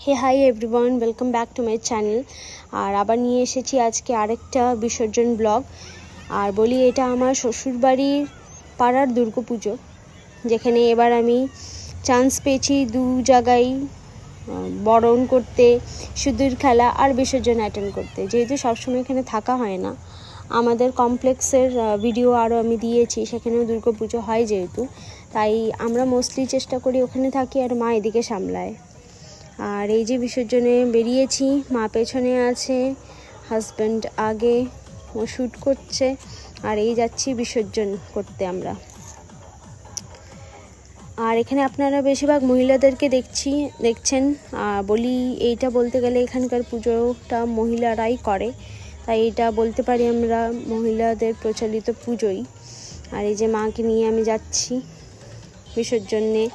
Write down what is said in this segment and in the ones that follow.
Hey hi everyone, welcome back to my channel. আর আবার নিয়ে এসেছি আজকে আরেকটা বিসর্জন ব্লগ। আর বলি, এটা আমার শ্বশুরবাড়ির পাড়ার দুর্গাপুজো, যেখানে এবার আমি চান্স পেয়েছি দু জায়গায় বরণ করতে, সিঁদুর খেলা আর বিসর্জন অ্যাটেন্ড করতে। যেহেতু সবসময় এখানে থাকা হয় না, আমাদের কমপ্লেক্সের ভিডিও আরও আমি দিয়েছি, সেখানেও দুর্গাপুজো হয় যেহেতু, তাই আমরা মোস্টলি চেষ্টা করি ওখানে থাকি আর মা এদিকে সামলায়। আর এই যে বিসর্জনে বেরিয়েছি, মা পেছনে আছে, হাজব্যান্ড আগে, ও শ্যুট করছে, আর এই যাচ্ছি বিসর্জন করতে আমরা। আর এখানে আপনারা বেশিরভাগ মহিলাদেরকে দেখছেন। বলি, এইটা বলতে গেলে এখানকার পুজোটা মহিলারাই করে, তাই এটা বলতে পারি আমরা মহিলাদের প্রচলিত পুজোই। আর এই যে মাকে নিয়ে আমি যাচ্ছি বিসর্জনে।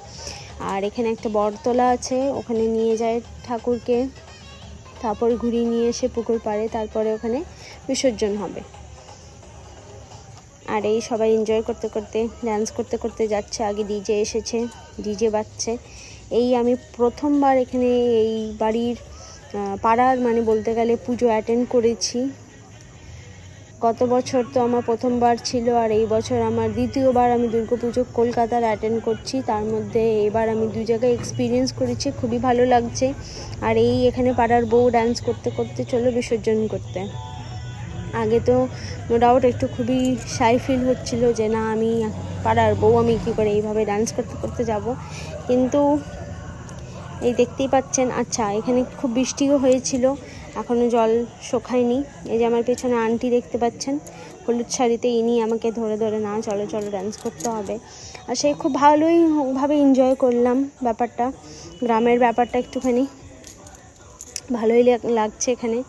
আর এখানে একটা বটতলা আছে, ওখানে নিয়ে যায় ঠাকুরকে, তারপর ঘুরিয়ে নিয়ে এসে পুকুর পাড়ে, তারপরে ওখানে বিসর্জন হবে। আর এই সবাই এনজয় করতে করতে, ডান্স করতে করতে যাচ্ছে। আগে ডিজে এসেছে, ডিজে বাজছে। এই আমি প্রথমবার এখানে এই বাড়ির পাড়ার মানে বলতে গেলে পুজো অ্যাটেন্ড করেছি। গত বছর তো আমার প্রথমবার ছিল, আর এই বছর আমার দ্বিতীয়বার আমি দুর্গাপুজো কলকাতার অ্যাটেন্ড করছি। তার মধ্যে এবার আমি দু জায়গায় এক্সপিরিয়েন্স করেছি, খুবই ভালো লাগছে। আর এই এখানে পাড়ার বউ ডান্স করতে করতে চলো বিসর্জন করতে। আগে তো নো ডাউট একটু খুবই শাই ফিল হচ্ছিল যে না, আমি পাড়ার বউ, আমি কী করে এইভাবে ডান্স করতে করতে যাব। কিন্তু এই দেখতেই পাচ্ছেন। আচ্ছা, এখানে খুব বৃষ্টিও হয়েছিল, এখনও জল শোকায়নি। এই যে আমার পেছনে আন্টি দেখতে পাচ্ছেন হলুদ শাড়িতে, ইনি আমাকে ধরে ধরে না চলো চলো ডান্স করতে হবে। আর সে খুব ভালোইভাবে এনজয় করলাম ব্যাপারটা, গ্রামের ব্যাপারটা একটুখানি ভালোই লাগছে এখানে।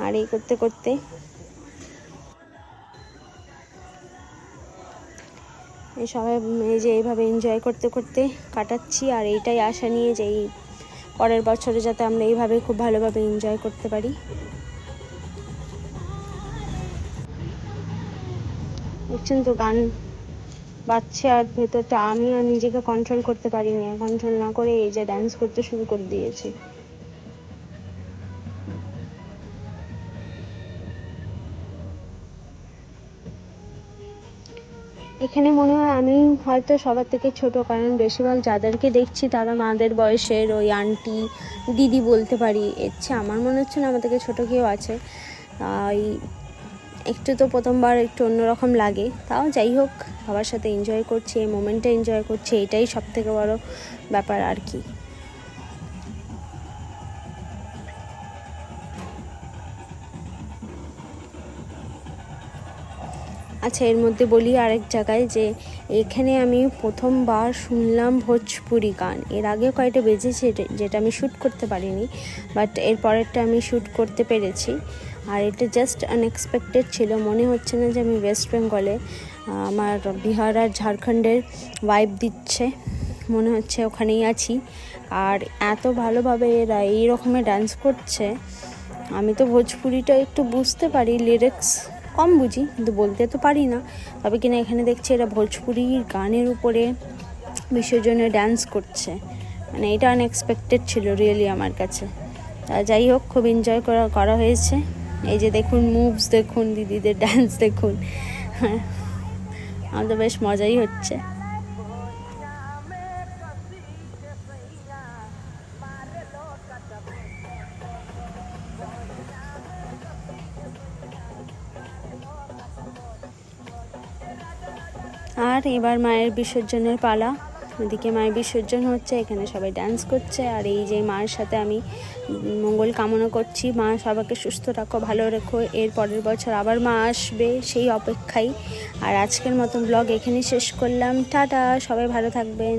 আর এই করতে করতে এই সবাই এই যে এইভাবে এনজয় করতে করতে কাটাচ্ছি। আর এইটাই আশা নিয়ে যে এই পরের বছরে যাতে আমরা এইভাবে খুব ভালোভাবে এনজয় করতে পারি। দেখছেন তো গান বাজছে, আর ভেতরটা আমি আর নিজেকে কন্ট্রোল করতে পারিনি। কন্ট্রোল না করে এই যে ডান্স করতে শুরু করে দিয়েছি। এখানে মনে হয় আমি হয়তো সবার থেকে ছোট, কারণ বেশিরভাগ যাদেরকে দেখছি তারা মাদের বয়সের, ওই আন্টি দিদি বলতে পারি। এর চেয়ে আমার মনে হচ্ছে না আমার থেকে ছোটো কেউ আছে। তাই একটু তো প্রথমবার একটু অন্যরকম লাগে, তাও যাই হোক, সবার সাথে এনজয় করছি, এই মোমেন্টটা এনজয় করছি, এটাই সব থেকে বড় ব্যাপার আর কি। আচ্ছা, এর মধ্যে বলি আরেক জায়গায় যে এখানে আমি প্রথমবার শুনলাম ভোজপুরি গান। এর আগে কয়েকটা বেজেছে যেটা আমি শ্যুট করতে পারিনি, বাট এর পরেরটা আমি শ্যুট করতে পেরেছি। আর এটা জাস্ট আনএক্সপেক্টেড ছিল, মনে হচ্ছে না যে আমি ওয়েস্ট বেঙ্গলে, আমার বিহার আর ঝাড়খণ্ডের ভাইব দিচ্ছে, মনে হচ্ছে ওখানেই আছি। আর এত ভালোভাবে এরা এই রকমের ডান্স করছে। আমি তো ভোজপুরিটা একটু বুঝতে পারি, লিরিক্স কম বুঝি, কিন্তু বলতে তো পারি না। তবে কিনা এখানে দেখছি এরা ভোজপুরি গানের উপরে বিসর্জনে ডান্স করছে, মানে এটা আনএক্সপেক্টেড ছিল রিয়েলি আমার কাছে। তা যাই হোক, খুব এনজয় করা হয়েছে। এই যে দেখুন মুভস, দেখুন দিদিদের ডান্স দেখুন, হ্যাঁ আমাদের বেশ মজাই হচ্ছে। আর এবার মায়ের বিসর্জনের পালা, ওদিকে মায়ের বিসর্জন হচ্ছে, এখানে সবাই ডান্স করছে। আর এই যে মায়ের সাথে আমি মঙ্গল কামনা করছি, মা সবাইকে সুস্থ রাখো, ভালো রেখো, এর পরের বছর আবার মা আসবে সেই অপেক্ষায়। আর আজকের মতন ব্লগ এখানেই শেষ করলাম, টাটা, সবাই ভালো থাকবেন।